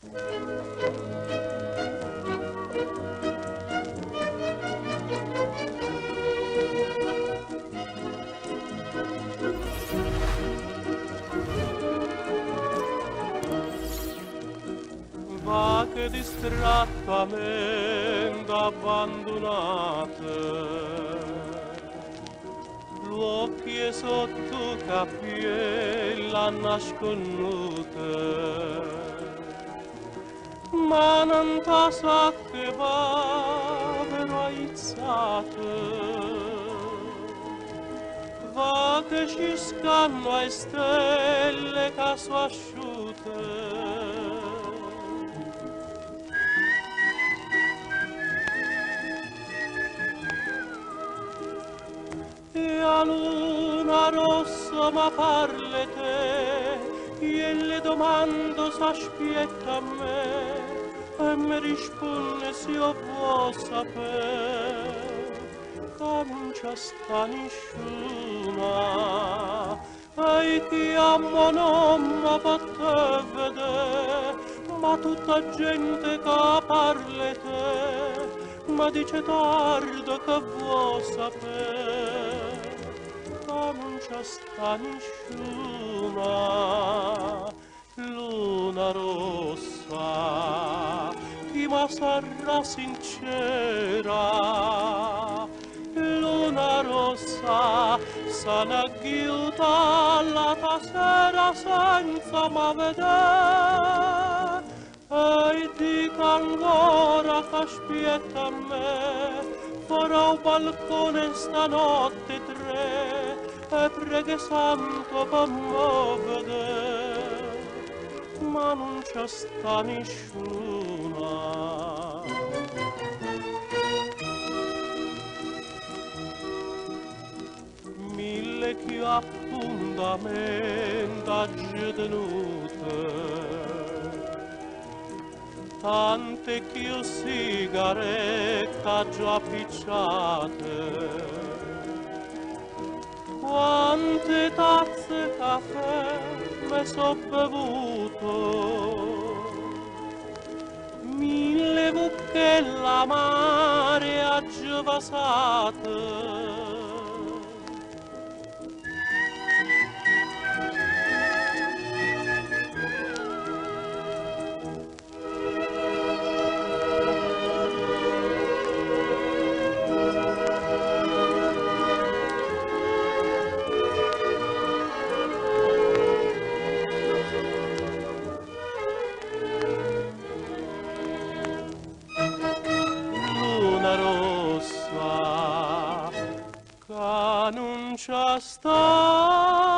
Va che distrattamente abbandonate, l'occhi è sotto cappiella nascondute, ma non ta sa che va però aizzate, va che ci scanno ai stelle che sono asciute. E a luna rossa ma parle te, e le domando s'aspetta a me, e mi risponde se io vuoi sapere, che non c'è sta nessuna, e chi amo non mi fa vedere, ma tutta gente che parle te, ma dice tardo che vuoi sapere, che non c'è sta nessuna luna rossa, chi ma sarà sincera, luna rossa, sana ghiuta la sera senza ma vedere, e dico ancora che aspetta a me, farò un balcone stanotte 3, e preghi santo per me vedere, ma non c'è sta nessuna. Mille che appuntamenta tenute, tante che io sigaretta già picciate, quante tazze caffè me so bevuto, mille buche la mare ha giovasate. Luna rossa, che non c'è sta